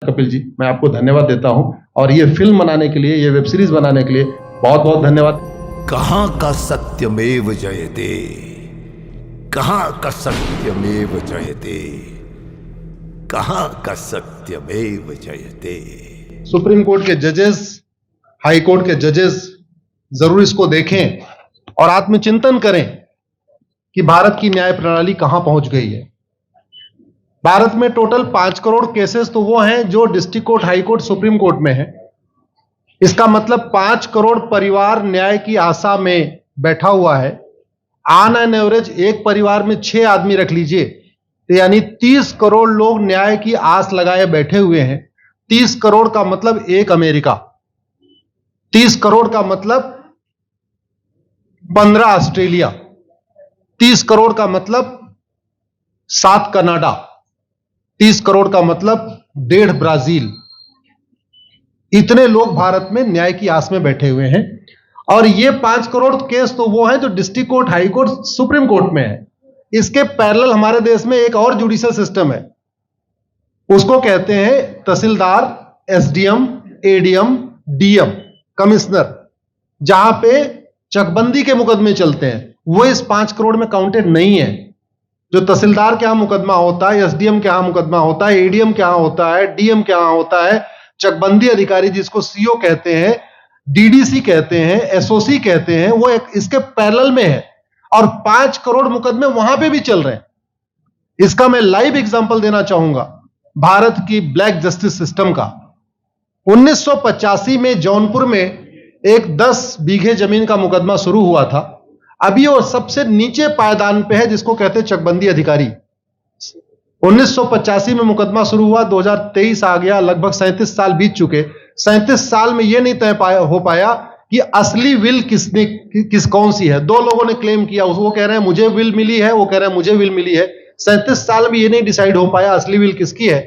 कपिल जी, मैं आपको धन्यवाद देता हूं और ये फिल्म बनाने के लिए, ये वेब सीरीज बनाने के लिए बहुत बहुत धन्यवाद। कहां का सत्यमेव जयते, कहां का सत्यमेव जयते, कहां का सत्यमेव जयते। सुप्रीम कोर्ट के जजेस, हाई कोर्ट के जजेस जरूर इसको देखें और आत्मचिंतन करें कि भारत की न्याय प्रणाली कहां पहुंच गई है। भारत में टोटल 5 करोड़ केसेस तो वो हैं जो district court, high court, supreme court में है। इसका मतलब 5 करोड़ परिवार न्याय की आशा में बैठा हुआ है। ऑन एन एवरेज एक परिवार में 6 आदमी रख लीजिए, तो यानी 30 करोड़ लोग न्याय की आस लगाए बैठे हुए हैं। 30 करोड़ का मतलब एक अमेरिका, 30 करोड़ का मतलब 15 ऑस्ट्रेलिया, 30 करोड़ का मतलब 7 कनाडा, 30 करोड़ का मतलब 1.5 ब्राजील। इतने लोग भारत में न्याय की आस में बैठे हुए हैं। और ये 5 करोड़ केस तो वो हैं जो district court, high court, supreme court में है। इसके पैरेलल हमारे देश में एक और जुडिशियल सिस्टम है, उसको कहते हैं तहसीलदार, एसडीएम, एडीएम, डीएम, कमिश्नर, जहां पे चकबंदी के मुकदमे चलते हैं। वो इस 5 करोड़ में काउंटेड नहीं है। जो तहसीलदार के यहां मुकदमा होता है, एसडीएम के यहां मुकदमा होता है, एडीएम के यहां होता है, डीएम के यहां होता है, चकबंदी अधिकारी जिसको सीओ कहते हैं, डीडीसी कहते हैं, एसओसी कहते हैं, वो एक इसके पैरेलल में है। और 5 करोड़ मुकदमे वहां पे भी चल रहे हैं। इसका मैं लाइव एग्जांपल देना चाहूंगा भारत की ब्लैक जस्टिस सिस्टम का। 1985 में जौनपुर में एक 10 बीघे जमीन का मुकदमा शुरू हुआ था। अभी वो सबसे नीचे पायदान पे है, जिसको कहते हैं चकबंदी अधिकारी। 1985 में मुकदमा शुरू हुआ, 2023 आ गया, लगभग 37 साल बीत चुके। 37 साल में यह नहीं तय हो पाया कि असली विल कौन सी है। 2 लोगों ने क्लेम किया, वो कह रहे हैं मुझे विल मिली है, वो कह रहे हैं मुझे विल मिली है। 37 साल में यह नहीं डिसाइड हो पाया असली विल किसकी है।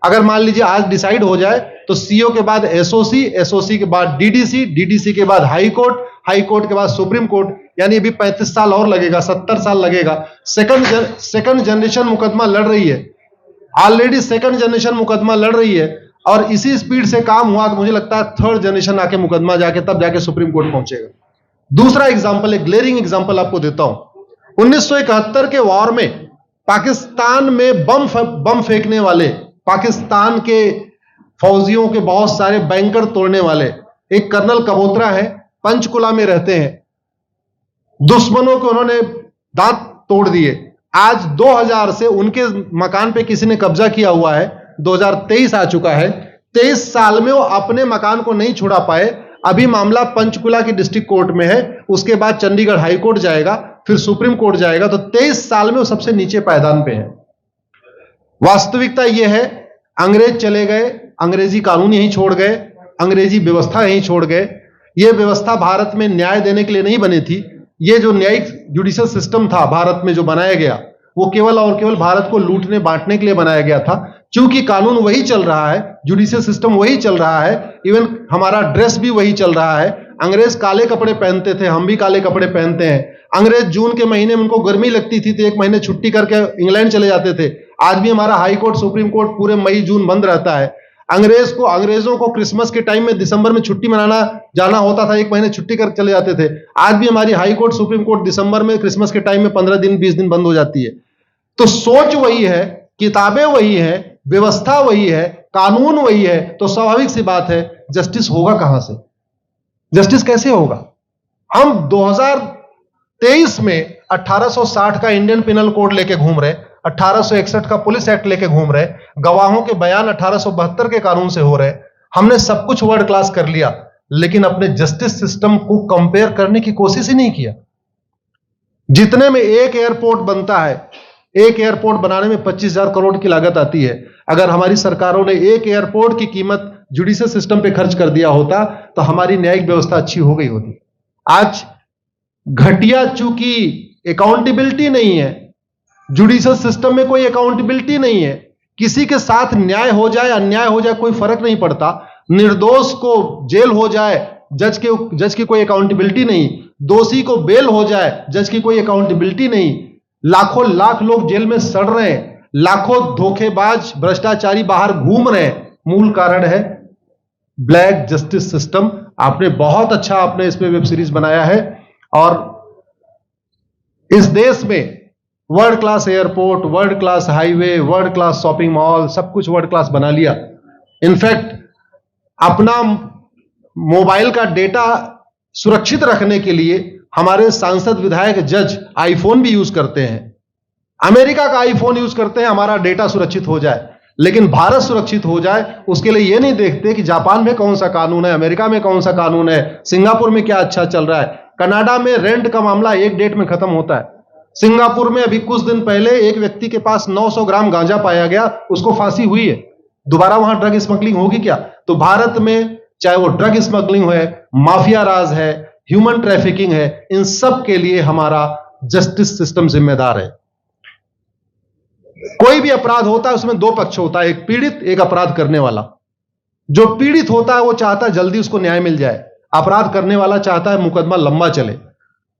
अगर मान लीजिए आज डिसाइड हो जाए तो सीओ के बाद एसओसी, एसओसी के बाद डीडीसी, डीडीसी के बाद हाई कोर्ट, हाई कोर्ट के बाद सुप्रीम कोर्ट, यानी अभी 35 साल और लगेगा, 70 साल लगेगा। सेकंड जनरेशन मुकदमा लड़ रही है, ऑलरेडी सेकंड जनरेशन मुकदमा लड़ रही है। और इसी स्पीड से काम हुआ तो मुझे लगता है 3rd जनरेशन आके मुकदमा जाके तब जाके सुप्रीम कोर्ट पहुंचेगा। दूसरा एग्जांपल, एक ग्लेरिंग एग्जांपल आपको देता हूं। 1971 के वॉर में पाकिस्तान में बम फेंकने वाले, पाकिस्तान के फौजियों के बहुत सारे बैंकर तोड़ने वाले एक कर्नल कबोत्रा है, पंचकुला में रहते हैं। दुश्मनों को उन्होंने दांत तोड़ दिए। आज 2000 से उनके मकान पे किसी ने कब्जा किया हुआ है। 2023 आ चुका है, 23 साल में वो अपने मकान को नहीं छुड़ा पाए। अभी मामला पंचकुला की डिस्ट्रिक्ट कोर्ट में है, उसके बाद चंडीगढ़ हाई कोर्ट जाएगा, फिर सुप्रीम कोर्ट जाएगा। तो 23 साल में वो सबसे नीचे पायदान पे है। वास्तविकता यह है, अंग्रेज चले गए, अंग्रेजी कानून यहीं छोड़ गए, अंग्रेजी व्यवस्था यहीं छोड़ गए। यह व्यवस्था भारत में न्याय देने के लिए नहीं बनी थी। यह जो न्यायिक जुडिशियल सिस्टम था भारत में जो बनाया गया, वो केवल और केवल भारत को लूटने बांटने के लिए बनाया गया था। क्योंकि कानून वही चल रहा है, जुडिशियल सिस्टम वही चल रहा है, इवन हमारा ड्रेस भी वही चल रहा है। अंग्रेज काले कपड़े पहनते थे, हम भी काले कपड़े पहनते हैं। अंग्रेज जून के महीने में उनको गर्मी लगती थी तो 1 महीने छुट्टी करके इंग्लैंड चले जाते थे। आज भी हमारा हाई कोर्ट, सुप्रीम कोर्ट पूरे मई जून बंद रहता है। अंग्रेजों को क्रिसमस के टाइम में दिसंबर में छुट्टी मनाना जाना होता था, 1 महीने छुट्टी कर चले जाते थे। आज भी हमारी हाई कोर्ट, सुप्रीम कोर्ट दिसंबर में, क्रिसमस के टाइम में 15 दिन 20 दिन बंद हो जाती है। तो सोच वही है, किताबें वही है, व्यवस्था वही है, कानून वही है। तो स्वाभाविक सी बात है, जस्टिस होगा कहां से? जस्टिस कैसे होगा? हम 2023 में 1860 का इंडियन पिनल कोड लेके घूम रहे, 1861 का पुलिस एक्ट लेके घूम रहे, गवाहों के बयान 1872 के कानून से हो रहे। हमने सब कुछ वर्ल्ड क्लास कर लिया, लेकिन अपने जस्टिस सिस्टम को कंपेयर करने की कोशिश ही नहीं किया। जितने में एक एयरपोर्ट बनता है, एक एयरपोर्ट बनाने में 25,000 करोड़ की लागत आती है। अगर हमारी सरकारों ने एक एयरपोर्ट की कीमत जुडिशियल सिस्टम पे खर्च कर दिया होता तो हमारी न्यायिक व्यवस्था अच्छी हो गई होती। आज घटिया, चूंकि अकाउंटेबिलिटी नहीं है, जुडिशियल सिस्टम में कोई अकाउंटेबिलिटी नहीं है। किसी के साथ न्याय हो जाए, अन्याय हो जाए, कोई फर्क नहीं पड़ता। निर्दोष को जेल हो जाए, जज की कोई अकाउंटेबिलिटी नहीं। दोषी को बेल हो जाए, जज की कोई अकाउंटेबिलिटी नहीं। लाखों लाख लोग जेल में सड़ रहे हैं, लाखों धोखेबाज भ्रष्टाचारी बाहर घूम रहे हैं, मूल कारण है ब्लैक जस्टिस सिस्टम। आपने बहुत अच्छा आपने इसमें वेब सीरीज बनाया है और इस देश में world class airport, world class highway, world class shopping mall, सब कुछ वर्ल्ड क्लास बना लिया। इनफैक्ट अपना मोबाइल का डेटा सुरक्षित रखने के लिए हमारे सांसद, विधायक, जज आईफोन भी यूज करते हैं। अमेरिका का आईफोन यूज करते हैं हमारा डेटा सुरक्षित हो जाए, लेकिन भारत सुरक्षित हो जाए उसके लिए यह नहीं देखते कि जापान में कौन सा कानून है, अमेरिका में कौन सा कानून है, सिंगापुर में क्या अच्छा चल रहा है। कनाडा में रेंट का मामला एक डेट में खत्म होता है। सिंगापुर में अभी कुछ दिन पहले एक व्यक्ति के पास 900 ग्राम गांजा पाया गया, उसको फांसी हुई है। दोबारा वहां ड्रग स्मगलिंग होगी क्या? तो भारत में चाहे वो ड्रग स्मगलिंग है, माफिया राज है, ह्यूमन ट्रैफिकिंग है, इन सब के लिए हमारा जस्टिस सिस्टम जिम्मेदार है। कोई भी अपराध होता है उसमें दो पक्ष होता है, एक पीड़ित, एक अपराध करने वाला। जो पीड़ित होता है वो चाहता है जल्दी उसको न्याय मिल जाए, अपराध करने वाला चाहता है मुकदमा लंबा चले।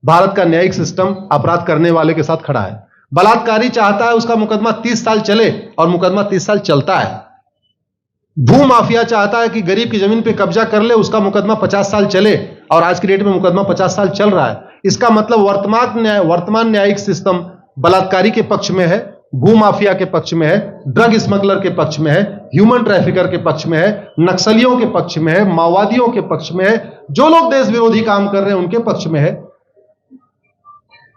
भारत का न्यायिक सिस्टम अपराध करने वाले के साथ खड़ा है। बलात्कारी चाहता है उसका मुकदमा 30 साल चले और मुकदमा 30 साल चलता है। भू माफिया चाहता है कि गरीब की जमीन पे कब्जा कर ले, उसका मुकदमा 50 साल चले और आज की डेट में मुकदमा 50 साल चल रहा है। इसका मतलब वर्तमान न्यायिक सिस्टम बलात्कारी के पक्ष में है, भू माफिया के पक्ष में है, ड्रग स्मगलर के पक्ष में है, ह्यूमन ट्रैफिकर के पक्ष में है, नक्सलियों के पक्ष में है, माओवादियों के पक्ष में है, जो लोग देश विरोधी काम कर रहे हैं उनके पक्ष में है।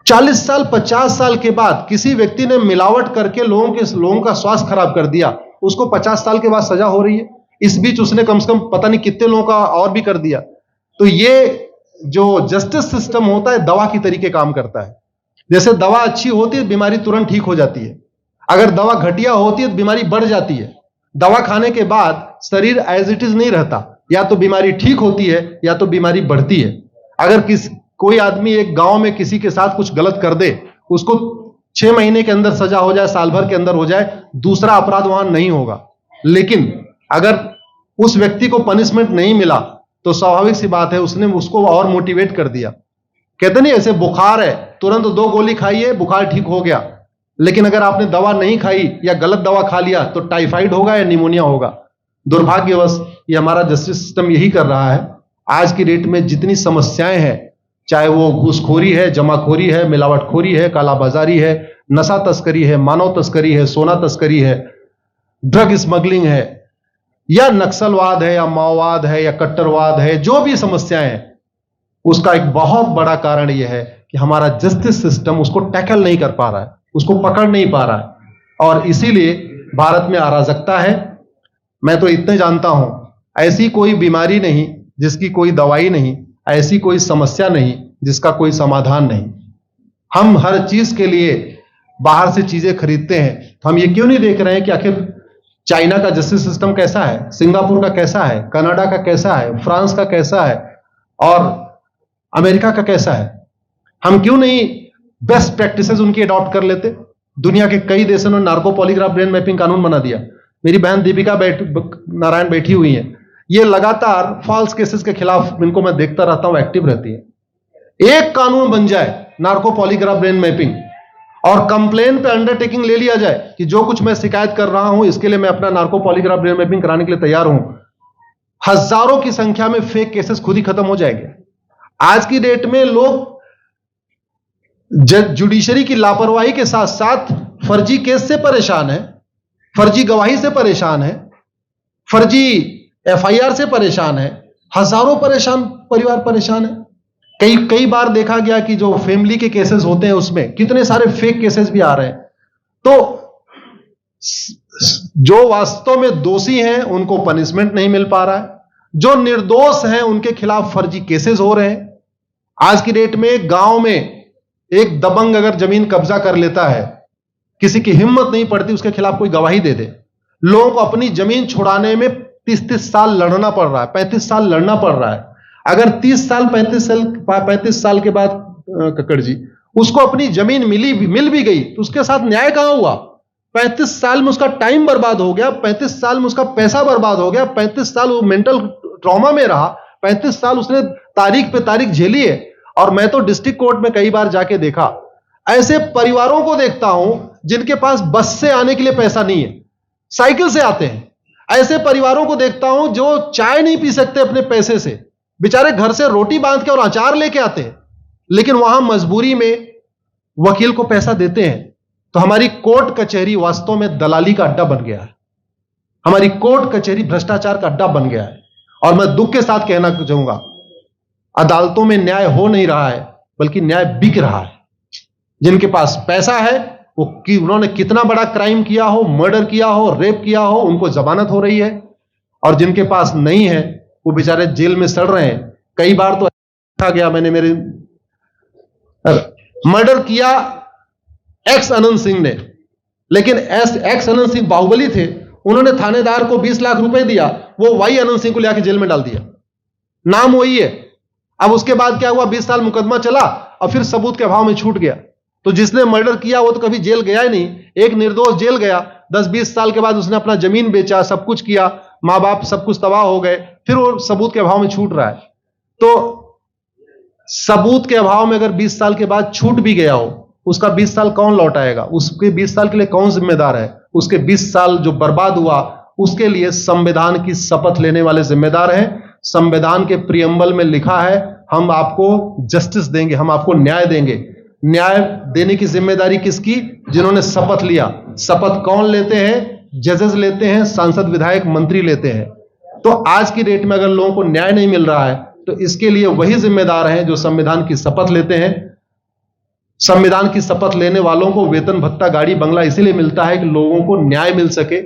40 साल 50 साल के बाद किसी व्यक्ति ने मिलावट करके लोगों का स्वास्थ्य खराब कर दिया, उसको 50 साल के बाद सजा हो रही है। इस बीच उसने कम से कम पता नहीं कितने लोगों का और भी कर दिया। तो ये जो जस्टिस सिस्टम होता है दवा की तरीके काम करता है। जैसे दवा अच्छी होती है बीमारी तुरंत ठीक हो जाती है, अगर दवा घटिया होती है तो बीमारी बढ़ जाती है। दवा खाने के बाद शरीर एज इट इज नहीं रहता, या तो बीमारी ठीक होती है या तो बीमारी बढ़ती है। अगर कोई आदमी एक गांव में किसी के साथ कुछ गलत कर दे, उसको 6 महीने के अंदर सजा हो जाए, साल भर के अंदर हो जाए, दूसरा अपराध वहां नहीं होगा। लेकिन अगर उस व्यक्ति को पनिशमेंट नहीं मिला तो स्वाभाविक सी बात है उसने उसको और मोटिवेट कर दिया। कहते नहीं ऐसे बुखार है, तुरंत 2 गोली खाइए बुखार ठीक हो गया, लेकिन अगर आपने दवा नहीं खाई या गलत दवा खा लिया तो टाइफाइड होगा या निमोनिया होगा। दुर्भाग्यवश ये हमारा जस्टिस सिस्टम यही कर रहा है। आज की डेट में जितनी समस्याएं हैं, चाहे वो घूसखोरी है, जमाखोरी है, मिलावटखोरी है, कालाबाजारी है, नशा तस्करी है, मानव तस्करी है, सोना तस्करी है, ड्रग स्मगलिंग है, या नक्सलवाद है, या माओवाद है, या कट्टरवाद है, जो भी समस्याएं हैं, उसका एक बहुत बड़ा कारण यह है कि हमारा जस्टिस सिस्टम उसको टैकल नहीं कर पा रहा है, उसको पकड़ नहीं पा रहा है, और इसीलिए भारत में अराजकता है। मैं तो इतने जानता हूं, ऐसी कोई बीमारी नहीं जिसकी कोई दवाई नहीं, ऐसी कोई समस्या नहीं जिसका कोई समाधान नहीं। हम हर चीज के लिए बाहर से चीजें खरीदते हैं, तो हम ये क्यों नहीं देख रहे हैं कि आखिर चाइना का जस्टिस सिस्टम कैसा है, सिंगापुर का कैसा है, कनाडा का कैसा है, फ्रांस का कैसा है और अमेरिका का कैसा है। हम क्यों नहीं बेस्ट प्रैक्टिसेस उनकी अडॉप्ट कर लेते। दुनिया के कई देशों ने नार्को पॉलीग्राफ ब्रेन मैपिंग कानून बना दिया। मेरी बहन दीपिका नारायण बैठी हुई है, ये लगातार फॉल्स केसेस के खिलाफ, इनको मैं देखता रहता हूं, एक्टिव रहती है। एक कानून बन जाए नार्को पॉलीग्राफ ब्रेन मैपिंग और कंप्लेन पे अंडरटेकिंग ले लिया जाए कि जो कुछ मैं शिकायत कर रहा हूं इसके लिए मैं अपना नार्को पॉलीग्राफ ब्रेन मैपिंग कराने के लिए तैयार हूं, हजारों की संख्या में फेक केसेस खुद ही खत्म हो जाएंगे। आज की डेट में लोग जुडिशरी की लापरवाही के साथ साथ फर्जी केस से परेशान है, फर्जी गवाही से परेशान है, फर्जी एफआईआर से परेशान है, हजारों परिवार परेशान है। कई बार देखा गया कि जो फैमिली के केसेस होते हैं उसमें कितने सारे फेक केसेस भी आ रहे हैं। तो जो वास्तव में दोषी हैं उनको पनिशमेंट नहीं मिल पा रहा है, जो निर्दोष हैं उनके खिलाफ फर्जी केसेस हो रहे हैं। आज की डेट में गांव में एक दबंग अगर जमीन कब्जा कर लेता है, किसी की हिम्मत नहीं पड़ती उसके खिलाफ कोई गवाही दे दे। लोगों को अपनी जमीन छुड़ाने में 30-30 साल लड़ना पड़ रहा है, 35 साल लड़ना पड़ रहा है। अगर 30 साल 35 साल के बाद कक्कड़ जी उसको अपनी जमीन मिल भी गई तो उसके साथ न्याय कहां हुआ? 35 साल में उसका टाइम बर्बाद हो गया, 35 साल में उसका पैसा बर्बाद हो गया, 35 साल वो मेंटल ट्रॉमा में रहा, 35 साल उसने तारीख पे तारीख झेली है। और मैं तो डिस्ट्रिक्ट कोर्ट में कई बार जाके देखा, ऐसे परिवारों को देखता हूं जिनके पास बस से आने के लिए पैसा नहीं है, साइकिल से आते हैं। ऐसे परिवारों को देखता हूं जो चाय नहीं पी सकते अपने पैसे से, बेचारे घर से रोटी बांध के और अचार लेके आते हैं, लेकिन वहां मजबूरी में वकील को पैसा देते हैं। तो हमारी कोर्ट कचहरी वास्तव में दलाली का अड्डा बन गया है। हमारी कोर्ट कचहरी भ्रष्टाचार का अड्डा बन गया है। और मैं दुख के साथ कहना चाहूंगा, अदालतों में न्याय हो नहीं रहा है, बल्कि न्याय बिक रहा है। जिनके पास पैसा है, वो उन्होंने कितना बड़ा क्राइम किया हो, मर्डर किया हो, रेप किया हो, उनको जमानत हो रही है। और जिनके पास नहीं है, वो बेचारे जेल में सड़ रहे हैं। कई बार तो देखा गया, मैंने मेरे मर्डर किया एक्स अनंत सिंह ने, लेकिन एक्स अनंत सिंह बाहुबली थे, उन्होंने थानेदार को 20 लाख रुपए दिया, वो वाई अनंत सिंह को लेकर जेल में डाल दिया। नाम वही है। अब उसके बाद क्या हुआ, 20 साल मुकदमा चला और फिर सबूत के अभाव में छूट गया। तो जिसने मर्डर किया वो तो कभी जेल गया ही नहीं। एक निर्दोष जेल गया, 10-20 साल के बाद उसने अपना जमीन बेचा, सब कुछ किया, मां बाप सब कुछ तबाह हो गए, फिर वो सबूत के अभाव में छूट रहा है। तो सबूत के अभाव में अगर 20 साल के बाद छूट भी गया हो, उसका 20 साल कौन लौटाएगा? उसके 20 साल के लिए कौन जिम्मेदार है? उसके 20 साल जो बर्बाद हुआ, उसके लिए संविधान की शपथ लेने वाले जिम्मेदार हैं। संविधान के प्रियम्बल में लिखा है, हम आपको जस्टिस देंगे, हम आपको न्याय देंगे। न्याय देने की जिम्मेदारी किसकी? जिन्होंने शपथ लिया। शपथ कौन लेते हैं? जजेस लेते हैं, सांसद, विधायक, मंत्री लेते हैं। तो आज की डेट में अगर लोगों को न्याय नहीं मिल रहा है, तो इसके लिए वही जिम्मेदार हैं जो संविधान की शपथ लेते हैं। संविधान की शपथ लेने वालों को वेतन, भत्ता, गाड़ी, बंगला इसीलिए मिलता है कि लोगों को न्याय मिल सके,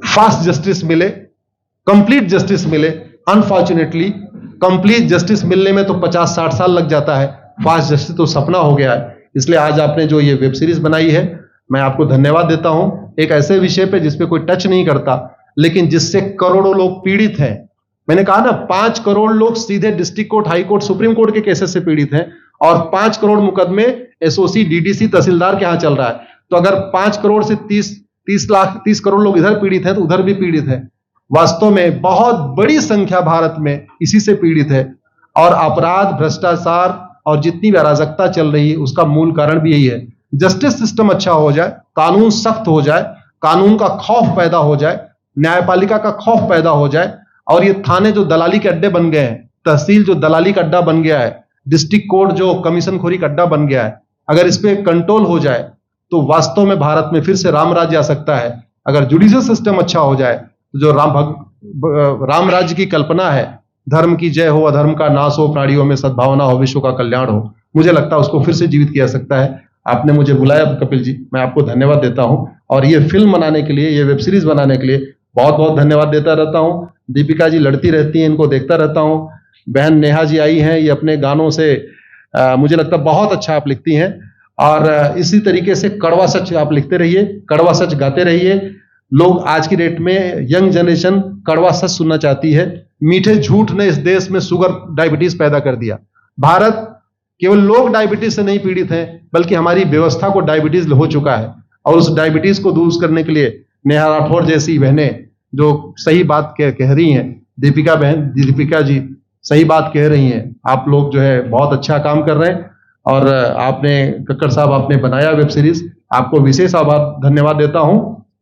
फास्ट जस्टिस मिले, कंप्लीट जस्टिस मिले। अनफॉर्चुनेटली कंप्लीट जस्टिस मिलने में तो 50-60 साल लग जाता है, फास्ट जस्टिस तो सपना हो गया है। इसलिए आज आपने जो ये वेब सीरीज बनाई है, मैं आपको धन्यवाद देता हूं। एक ऐसे विषय पे जिस पे कोई टच नहीं करता, लेकिन जिससे करोड़ों लोग पीड़ित हैं। मैंने कहा ना, 5 करोड़ लोग सीधे district court, high court, supreme court के केसेस से पीड़ित हैं, और 5 करोड़ मुकदमे एसओसी, डीडीसी, तहसीलदार के यहां चल रहा है। तो अगर 5 करोड़ से 30 करोड़ लोग इधर पीड़ित हैं, तो उधर भी पीड़ित है। वास्तव में बहुत बड़ी संख्या भारत में इसी से पीड़ित है। और अपराध, भ्रष्टाचार और जितनी भी अराजकता चल रही है, उसका मूल कारण भी यही है। जस्टिस सिस्टम अच्छा हो जाए, कानून सख्त हो जाए, कानून का खौफ पैदा हो जाए, न्यायपालिका का खौफ पैदा हो जाए, और ये थाने जो दलाली के अड्डे बन गए हैं, तहसील जो दलाली का अड्डा बन गया है, डिस्ट्रिक्ट कोर्ट जो कमीशन खोरी का अड्डा बन गया है, अगर इस पे कंट्रोल हो जाए तो वास्तव में भारत में फिर से राम राज्य आ सकता है। अगर जुडिशियल सिस्टम अच्छा हो जाए, जो राम राज्य की कल्पना है, धर्म की जय हो, अधर्म का नाश हो, प्राणियों में सद्भावना हो, विश्व का कल्याण हो, मुझे लगता है उसको फिर से जीवित किया जा सकता है। आपने मुझे बुलाया कपिल जी, मैं आपको धन्यवाद देता हूं। और ये फिल्म बनाने के लिए, ये वेब सीरीज बनाने के लिए बहुत बहुत धन्यवाद देता रहता हूं। दीपिका जी लड़ती रहती हैं, इनको देखता रहता हूं। बहन नेहा जी आई हैं, ये अपने गानों से मुझे लगता है बहुत अच्छा आप लिखती हैं। और इसी तरीके से कड़वा सच आप लिखते रहिए, कड़वा सच गाते रहिए। लोग आज की डेट में, यंग जनरेशन कड़वा सच सुनना चाहती है। मीठे झूठ ने इस देश में शुगर, डायबिटीज पैदा कर दिया। भारत केवल लोग डायबिटीज से नहीं पीड़ित हैं, बल्कि हमारी व्यवस्था को डायबिटीज हो चुका है। और उस डायबिटीज को दूर करने के लिए नेहा राठौर जैसी बहनें जो सही बात कह रही हैं, दीपिका जी सही बात कह रही हैं। आप लोग जो है बहुत अच्छा काम कर रहे हैं। और आपने, कक्कड़ साहब, आपने बनाया वेब सीरीज, आपको विशेष आभार, धन्यवाद देता हूं।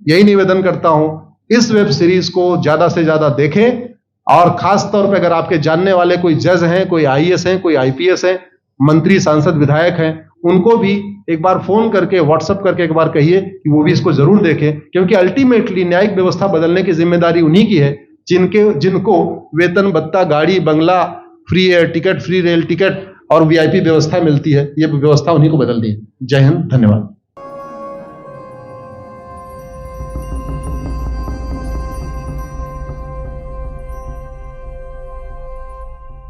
यही निवेदन करता हूं, इस वेब सीरीज को ज्यादा से ज्यादा देखें। और खास तौर पे अगर आपके जानने वाले कोई जज हैं, कोई आईएएस हैं, कोई आईपीएस हैं, मंत्री, सांसद, विधायक हैं, उनको भी एक बार फोन करके, व्हाट्सएप करके एक बार कहिए कि वो भी इसको जरूर देखें। क्योंकि अल्टीमेटली न्यायिक व्यवस्था बदलने की जिम्मेदारी उन्हीं की है जिनको वेतन, भत्ता, गाड़ी, बंगला, free air ticket, free rail ticket और वीआईपी व्यवस्था मिलती है। ये व्यवस्था उन्हीं को बदलनी है। जय हिंद, धन्यवाद।